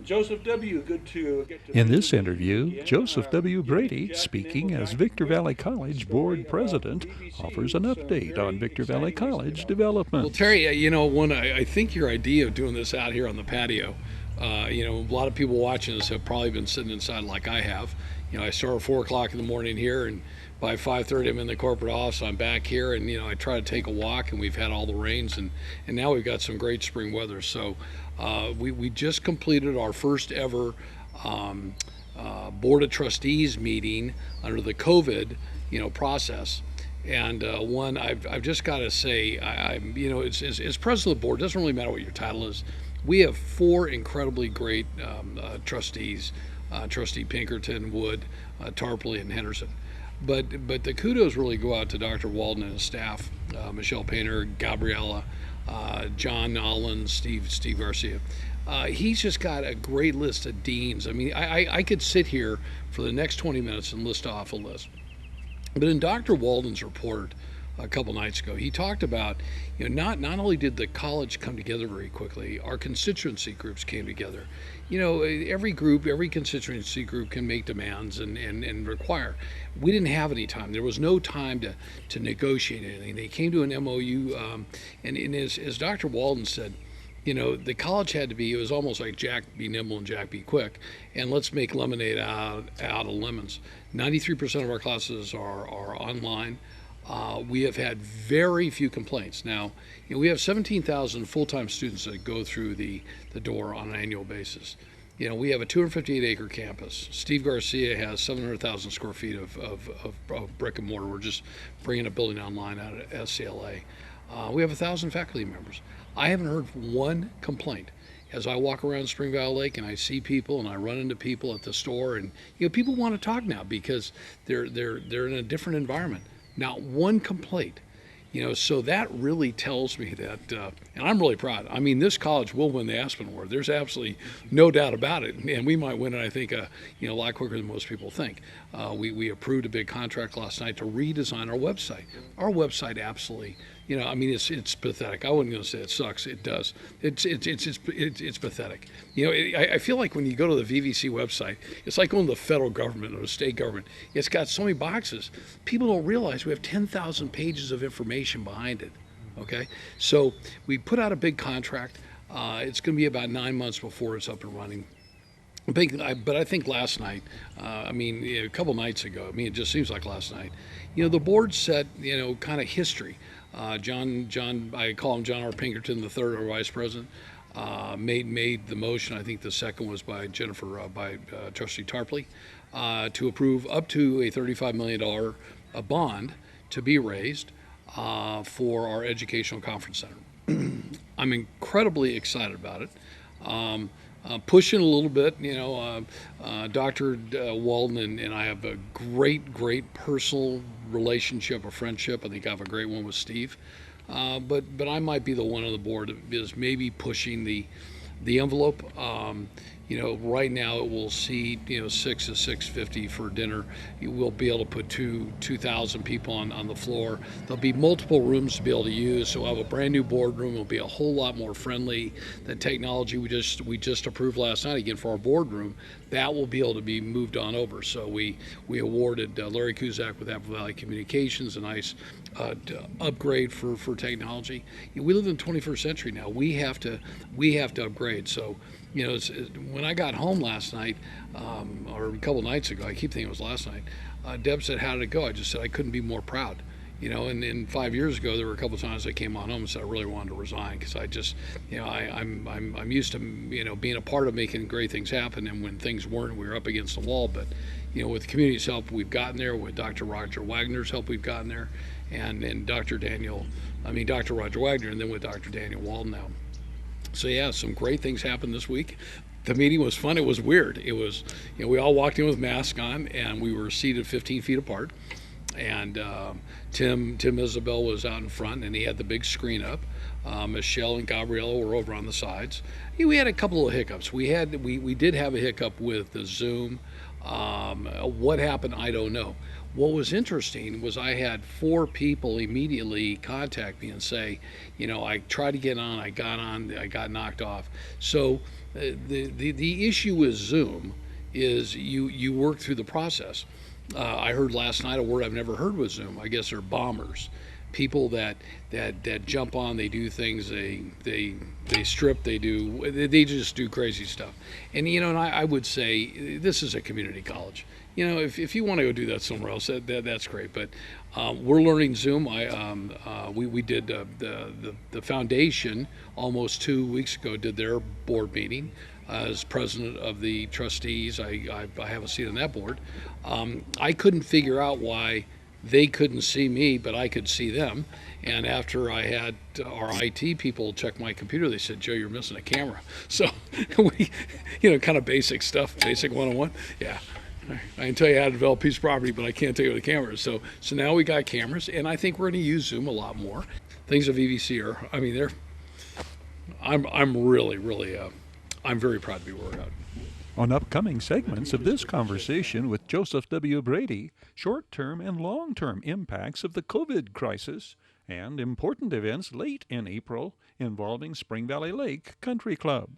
Joseph W., good to get to In visit this with you interview, again. Joseph W. Brady, Jack been able speaking to as dive into Victor more Valley Jack College story Board about President, offers an BBC. Some update on very Victor Valley exciting recent College developments. Well, developments. Terry, I think your idea of doing this out here on the patio, a lot of people watching this have probably been sitting inside like I have. I start at 4 o'clock in the morning here, and by 5:30 I'm in the corporate office. I'm back here, and I try to take a walk. And we've had all the rains, and now we've got some great spring weather. So we just completed our first ever um, board of trustees meeting under the COVID process. And one, I've just got to say, as president of the board, it doesn't really matter what your title is. We have four incredibly great trustees: Trustee Pinkerton, Wood, Tarpley, and Henderson. But the kudos really go out to Dr. Walden and his staff: Michelle Painter, Gabriella, John Nolan, Steve Garcia. He's just got a great list of deans. I mean, I could sit here for the next 20 minutes and list off a list. But in Dr. Walden's report a couple nights ago, he talked about, not only did the college come together very quickly, our constituency groups came together. Every group, every constituency group can make demands and require. We didn't have any time. There was no time to negotiate anything. They came to an MOU, and as Dr. Walden said, the college had to be, it was almost like Jack be nimble and Jack be quick, and let's make lemonade out of lemons. 93% of our classes are online. We have had very few complaints. Now, we have 17,000 full-time students that go through the door on an annual basis. We have a 258-acre campus. Steve Garcia has 700,000 square feet of brick and mortar. We're just bringing a building online out of SCLA. We have 1,000 faculty members. I haven't heard one complaint. As I walk around Spring Valley Lake and I see people and I run into people at the store, and people want to talk now because they're in a different environment. Not one complaint. So that really tells me that, and I'm really proud. I mean, this college will win the Aspen Award. There's absolutely no doubt about it, and we might win it. I think, a lot quicker than most people think. We approved a big contract last night to redesign our website. Our website absolutely, it's pathetic. I wasn't going to say it sucks. It does. It's pathetic. I feel like when you go to the VVC website, it's like going to the federal government or the state government. It's got so many boxes. People don't realize we have 10,000 pages of information behind it. Okay, so we put out a big contract. It's going to be about 9 months before it's up and running. But I think last night, a couple nights ago, it just seems like last night, the board set, kind of history. John, I call him John R. Pinkerton, the third, our vice president, made the motion. I think the second was by Trustee Tarpley, to approve up to a $35 million bond to be raised for our educational conference center. I'm incredibly excited about it. Pushing a little bit, Dr. Walden and I have a great personal relationship, a friendship. I think I have a great one with Steve. But I might be the one on the board that is maybe pushing the envelope. Right now it will seat 6 to 650 for dinner. You will be able to put 2,000 people on the floor. There'll be multiple rooms to be able to use. So we'll have a brand new boardroom. It'll be a whole lot more friendly. The technology we just approved last night again for our boardroom, that will be able to be moved on over. So we awarded Larry Kuzak with Apple Valley Communications a nice upgrade for technology. We live in the 21st century now. We have to upgrade. So when I got home last night, or a couple nights ago, I keep thinking it was last night, Deb said, "How did it go?" I just said I couldn't be more proud. And 5 years ago, there were a couple of times I came on home and said I really wanted to resign because I just, I'm used to, being a part of making great things happen. And when things weren't, we were up against the wall. But, with the community's help, we've gotten there. With Dr. Roger Wagner's help, we've gotten there, and Dr. Roger Wagner, and then with Dr. Daniel Walden now. So yeah, some great things happened this week. The meeting was fun. It was weird. It was, we all walked in with masks on, and we were seated 15 feet apart. And Tim Isabel was out in front, and he had the big screen up. Michelle and Gabriella were over on the sides. We had a couple of hiccups. We did have a hiccup with the Zoom. What happened, I don't know. What was interesting was I had 4 people immediately contact me and say, I tried to get on, I got knocked off. So The issue with Zoom is you work through the process. I heard last night a word I've never heard with Zoom. I guess they're bombers, people that jump on. They do things. They strip. They just do crazy stuff. And and I would say this is a community college. If you want to go do that somewhere else, that's great. But we're learning Zoom. We did the foundation almost 2 weeks ago. Did their board meeting as president of the trustees. I have a seat on that board. I couldn't figure out why they couldn't see me, but I could see them. And after I had our IT people check my computer, they said, "Joe, you're missing a camera." So we, kind of basic stuff, basic 101. Yeah. I can tell you how to develop a piece of property, but I can't tell you the cameras. So now we got cameras, and I think we're going to use Zoom a lot more. Things of EVC are, I'm really, I'm very proud to be where we're at. On upcoming segments of this conversation with Joseph W. Brady, short-term and long-term impacts of the COVID crisis and important events late in April involving Spring Valley Lake Country Club.